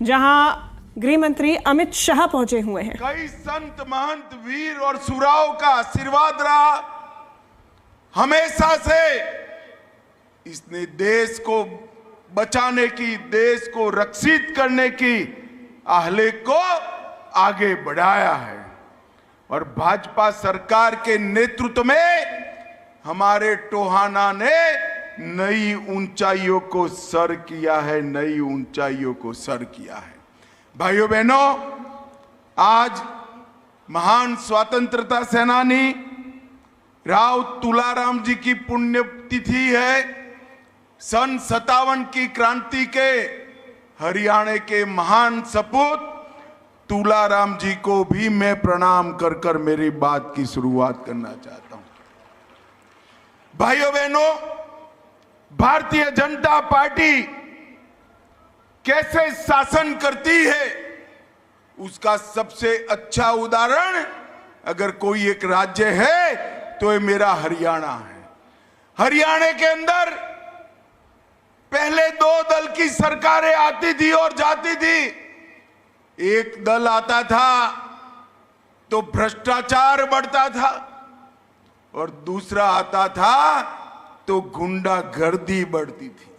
जहां गृह मंत्री अमित शाह पहुंचे हुए हैं। कई संत महंत वीर और सुराव का आशीर्वाद रहा हमेशा से। इसने देश को बचाने की, देश को रक्षित करने की आहले को आगे बढ़ाया है। और भाजपा सरकार के नेतृत्व में हमारे टोहाना ने नई ऊंचाइयों को सर किया है, नई ऊंचाइयों को सर किया है। भाइयों बहनों, आज महान स्वतंत्रता सेनानी राव तुलाराम जी की पुण्यतिथि है। सन 57 की क्रांति के हरियाणा के महान सपूत तुलाराम जी को भी मैं प्रणाम कर कर मेरी बात की शुरुआत करना चाहता हूं। भाइयों बहनों, भारतीय जनता पार्टी कैसे शासन करती है उसका सबसे अच्छा उदाहरण अगर कोई एक राज्य है तो ये मेरा हरियाणा है। हरियाणा के अंदर पहले 2 दल की सरकारें आती थी और जाती थी। एक दल आता था तो भ्रष्टाचार बढ़ता था और दूसरा आता था तो गुंडागर्दी बढ़ती थी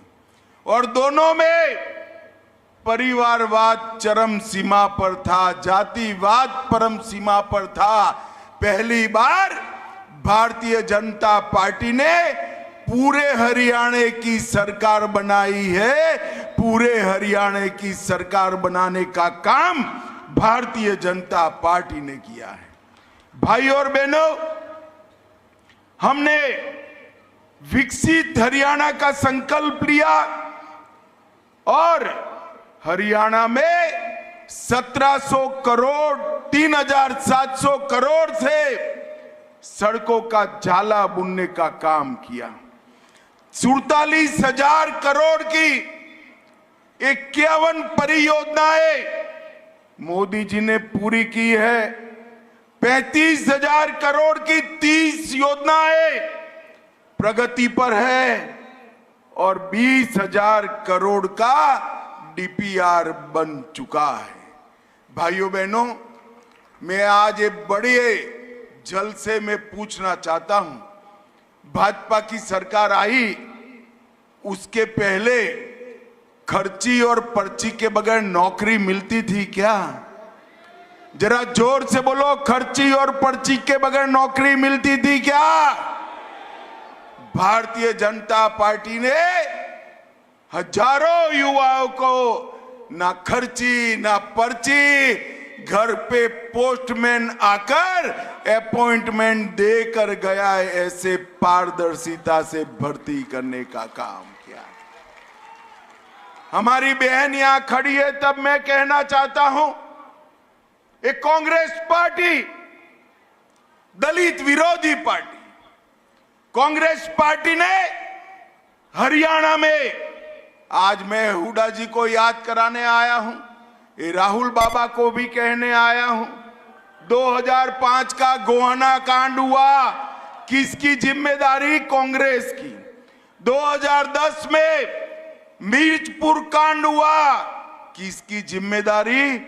और दोनों में परिवारवाद चरम सीमा पर था, जातिवाद परम सीमा पर था। पहली बार भारतीय जनता पार्टी ने पूरे हरियाणा की सरकार बनाई है। पूरे हरियाणा की सरकार बनाने का काम भारतीय जनता पार्टी ने किया है। भाइयों और बहनों, हमने विकसित हरियाणा का संकल्प लिया और हरियाणा में 1700 करोड़ 3700 करोड़ से सड़कों का जाला बुनने का काम किया। 47,000 करोड़ की 51 परियोजनाएं मोदी जी ने पूरी की है। 35,000 करोड़ की 30 योजनाएं प्रगति पर है और 20,000 करोड़ का डीपीआर बन चुका है। भाइयों बहनों, मैं आज एक बड़े जलसे में पूछना चाहता हूं, भाजपा की सरकार आई उसके पहले खर्ची और पर्ची के बगैर नौकरी मिलती थी क्या? जरा जोर से बोलो, खर्ची और पर्ची के बगैर नौकरी मिलती थी क्या? भारतीय जनता पार्टी ने हजारों युवाओं को ना खर्ची ना पर्ची, घर पे पोस्टमैन आकर अपॉइंटमेंट देकर गया है, ऐसे पारदर्शिता से भर्ती करने का काम किया। हमारी बहन यहां खड़ी है, तब मैं कहना चाहता हूं, एक कांग्रेस पार्टी दलित विरोधी पार्टी, कांग्रेस पार्टी ने हरियाणा में, आज मैं हुड्डा जी को याद कराने आया हूं, ये राहुल बाबा को भी कहने आया हूं, 2005 का गोहाना कांड हुआ, किसकी जिम्मेदारी? कांग्रेस की। 2010 में मिर्चपुर कांड हुआ, किसकी जिम्मेदारी?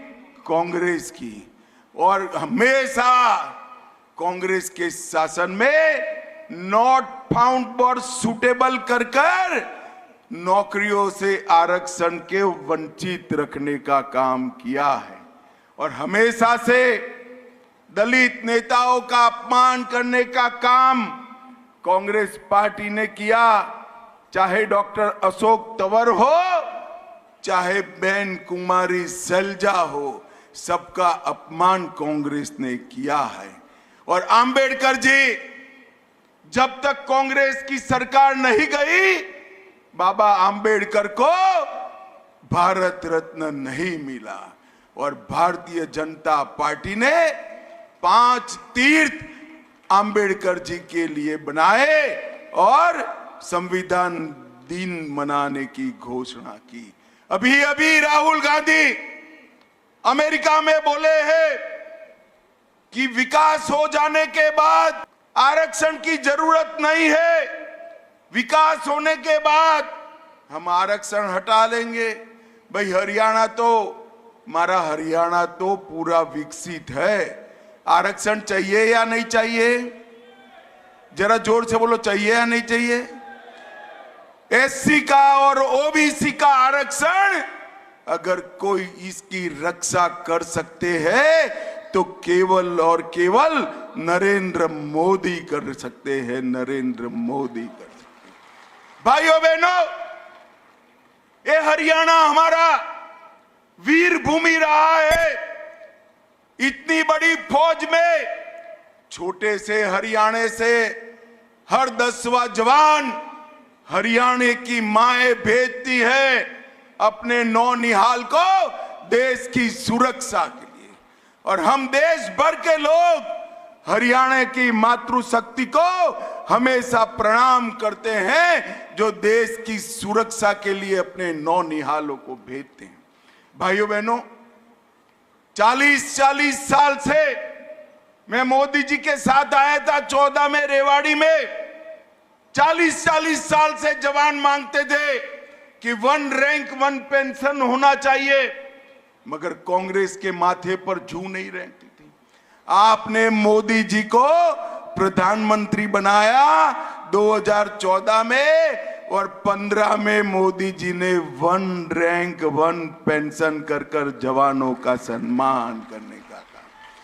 कांग्रेस की। और हमेशा कांग्रेस के शासन में नॉट फाउंड फॉर सुटेबल कर नौकरियों से आरक्षण के वंचित रखने का काम किया है और हमेशा से दलित नेताओं का अपमान करने का काम कांग्रेस पार्टी ने किया। चाहे डॉक्टर अशोक तंवर हो, चाहे बहन कुमारी सैलजा हो, सबका अपमान कांग्रेस ने किया है। और अंबेडकर जी, जब तक कांग्रेस की सरकार नहीं गई, बाबा अंबेडकर को भारत रत्न नहीं मिला। और भारतीय जनता पार्टी ने 5 तीर्थ अंबेडकर जी के लिए बनाए और संविधान दिन मनाने की घोषणा की। अभी अभी राहुल गांधी अमेरिका में बोले हैं कि विकास हो जाने के बाद आरक्षण की जरूरत नहीं है, विकास होने के बाद हम आरक्षण हटा लेंगे। भाई हरियाणा तो हमारा हरियाणा तो पूरा विकसित है। आरक्षण चाहिए या नहीं चाहिए? जरा जोर से बोलो, चाहिए या नहीं चाहिए? एससी का और ओबीसी का आरक्षण अगर कोई इसकी रक्षा कर सकते हैं तो केवल और केवल नरेंद्र मोदी कर सकते हैं। नरेंद्र मोदी कर सकते हैं। भाइयों बहनों, ये हरियाणा हमारा वीर भूमि रहा है। इतनी बड़ी फौज में छोटे से हरियाणे से हर 10वां जवान हरियाणे की माएं भेजती है अपने नौनिहाल को देश की सुरक्षा के लिए। और हम देश भर के लोग हरियाणा की मातृशक्ति को हमेशा प्रणाम करते हैं जो देश की सुरक्षा के लिए अपने नौनिहालों को भेजते हैं। भाइयों बहनों, 40 साल से मैं मोदी जी के साथ आया था 14 में रेवाड़ी में। 40 साल से जवान मांगते थे कि 1 रैंक 1 पेंशन होना चाहिए, मगर कांग्रेस के माथे पर जू नहीं रहती थी। आपने मोदी जी को प्रधानमंत्री बनाया 2014 में, और 15 में मोदी जी ने 1 रैंक 1 पेंशन कर जवानों का सम्मान करने